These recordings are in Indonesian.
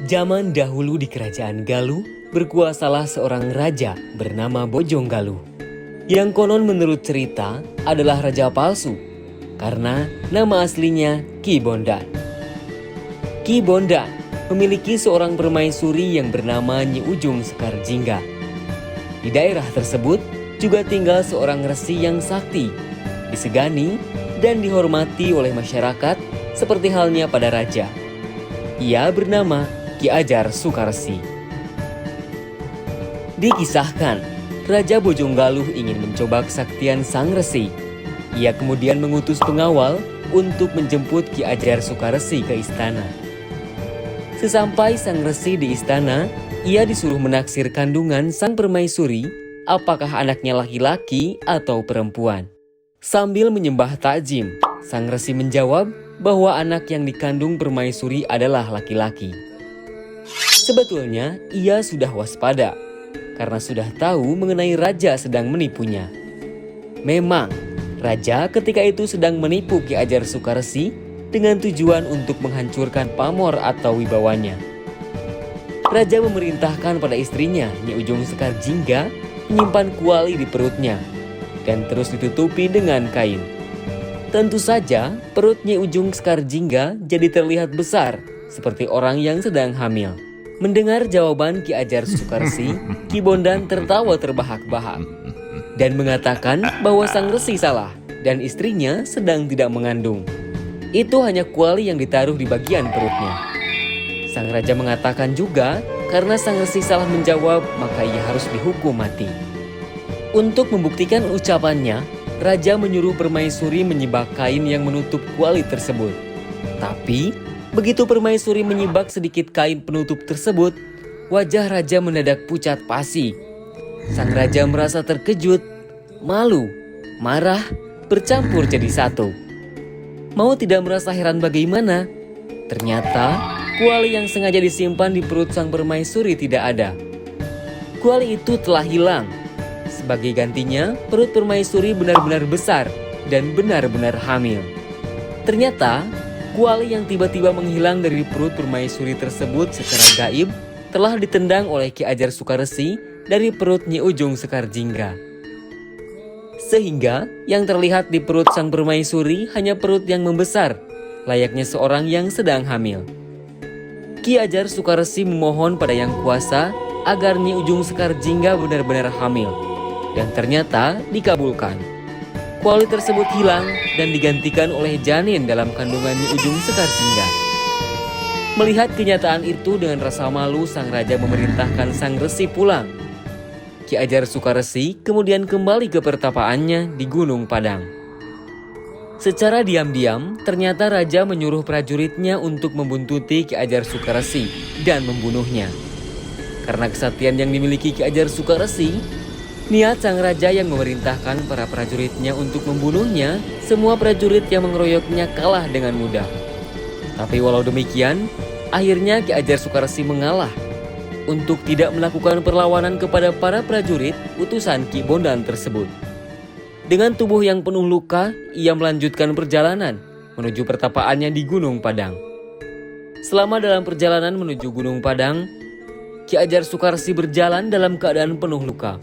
Zaman dahulu di kerajaan Galuh, berkuasalah seorang raja bernama Bojonggaluh. Yang konon menurut cerita adalah raja palsu, karena nama aslinya Ki Bondan. Ki Bondan memiliki seorang permaisuri yang bernama Nyi Ujung Sekar Jingga. Di daerah tersebut juga tinggal seorang resi yang sakti, disegani dan dihormati oleh masyarakat seperti halnya pada raja. Ia bernama Ki Ajar Sukarsi. Dikisahkan, Raja Bojonggaluh ingin mencoba kesaktian sang resi. Ia kemudian mengutus pengawal untuk menjemput Ki Ajar Sukarsi ke istana. Sesampai sang resi di istana, ia disuruh menaksir kandungan sang permaisuri, apakah anaknya laki-laki atau perempuan. Sambil menyembah takjim, sang resi menjawab bahwa anak yang dikandung permaisuri adalah laki-laki. Sebetulnya ia sudah waspada karena sudah tahu mengenai raja sedang menipunya. Memang, raja ketika itu sedang menipu Ki Ajar Sukarsi dengan tujuan untuk menghancurkan pamor atau wibawanya. Raja memerintahkan pada istrinya, Nyi Ujung Sekar Jingga, menyimpan kuali di perutnya dan terus ditutupi dengan kain. Tentu saja, perut Nyi Ujung Sekar Jingga jadi terlihat besar seperti orang yang sedang hamil. Mendengar jawaban Ki Ajar Sukarsi, Ki Bondan tertawa terbahak-bahak dan mengatakan bahwa sang resi salah dan istrinya sedang tidak mengandung. Itu hanya kuali yang ditaruh di bagian perutnya. Sang raja mengatakan juga karena sang resi salah menjawab, maka ia harus dihukum mati. Untuk membuktikan ucapannya, raja menyuruh permaisuri menyibak kain yang menutup kuali tersebut. Tapi begitu permaisuri menyibak sedikit kain penutup tersebut, wajah raja mendadak pucat pasi. Sang raja merasa terkejut, malu, marah, bercampur jadi satu. Mau tidak merasa heran bagaimana? Ternyata kuali yang sengaja disimpan di perut sang permaisuri tidak ada. Kuali itu telah hilang. Sebagai gantinya, perut permaisuri benar-benar besar dan benar-benar hamil. Ternyata, kuali yang tiba-tiba menghilang dari perut permaisuri tersebut secara gaib telah ditendang oleh Ki Ajar Sukarsi dari perut Nyi Ujung Sekar Jingga. Sehingga yang terlihat di perut sang permaisuri hanya perut yang membesar, layaknya seorang yang sedang hamil. Ki Ajar Sukarsi memohon pada Yang Kuasa agar Nyi Ujung Sekar Jingga benar-benar hamil. Dan ternyata dikabulkan. Kuali tersebut hilang dan digantikan oleh janin dalam kandungan Nyi Ujung Sekar Jingga. Melihat kenyataan itu dengan rasa malu, sang raja memerintahkan sang resi pulang. Ki Ajar Sukarsi kemudian kembali ke pertapaannya di Gunung Padang. Secara diam-diam, ternyata raja menyuruh prajuritnya untuk membuntuti Ki Ajar Sukarsi dan membunuhnya. Karena kesaktian yang dimiliki Ki Ajar Sukarsi, niat sang raja yang memerintahkan para prajuritnya untuk membunuhnya, semua prajurit yang mengeroyoknya kalah dengan mudah. Tapi walau demikian, akhirnya Ki Ajar Sukarsi mengalah untuk tidak melakukan perlawanan kepada para prajurit utusan Ki Bondan tersebut. Dengan tubuh yang penuh luka, ia melanjutkan perjalanan menuju pertapaannya di Gunung Padang. Selama dalam perjalanan menuju Gunung Padang, Ki Ajar Sukarsi berjalan dalam keadaan penuh luka.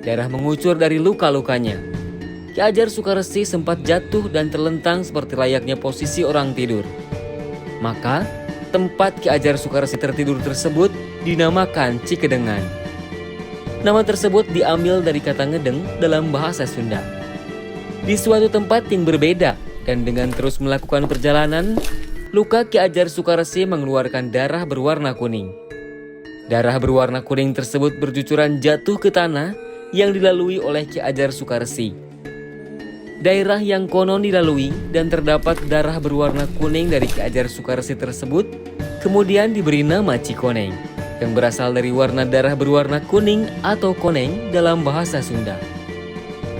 Darah mengucur dari luka-lukanya. Ki Ajar Sukarsi sempat jatuh dan terlentang seperti layaknya posisi orang tidur. Maka, tempat Ki Ajar Sukarsi tertidur tersebut dinamakan Cikedengan. Nama tersebut diambil dari kata ngedeng dalam bahasa Sunda. Di suatu tempat yang berbeda dan dengan terus melakukan perjalanan, luka Ki Ajar Sukarsi mengeluarkan darah berwarna kuning. Darah berwarna kuning tersebut bercucuran jatuh ke tanah yang dilalui oleh Ki Ajar Sukarsi. Daerah yang konon dilalui dan terdapat darah berwarna kuning dari Ki Ajar Sukarsi tersebut kemudian diberi nama Cikoneng, yang berasal dari warna darah berwarna kuning atau koneng dalam bahasa Sunda.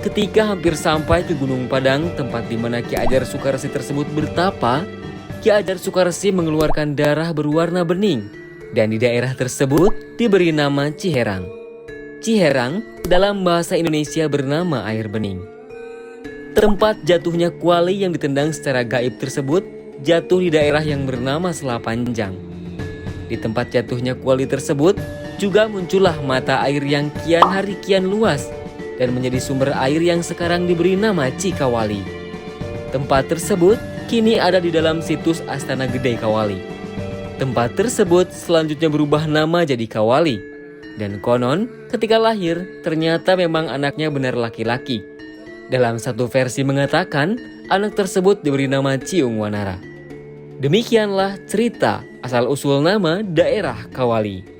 Ketika hampir sampai ke Gunung Padang, tempat di mana Ki Ajar Sukarsi tersebut bertapa, Ki Ajar Sukarsi mengeluarkan darah berwarna bening dan di daerah tersebut diberi nama Ciherang. Ciherang dalam bahasa Indonesia bernama air bening. Tempat jatuhnya kuali yang ditendang secara gaib tersebut jatuh di daerah yang bernama Selapanjang. Di tempat jatuhnya kuali tersebut, juga muncullah mata air yang kian hari kian luas dan menjadi sumber air yang sekarang diberi nama Cikawali. Tempat tersebut kini ada di dalam situs Astana Gede Kawali. Tempat tersebut selanjutnya berubah nama jadi Kawali. Dan konon, ketika lahir, ternyata memang anaknya benar laki-laki. Dalam satu versi mengatakan, anak tersebut diberi nama Ciung Wanara. Demikianlah cerita asal-usul nama daerah Kawali.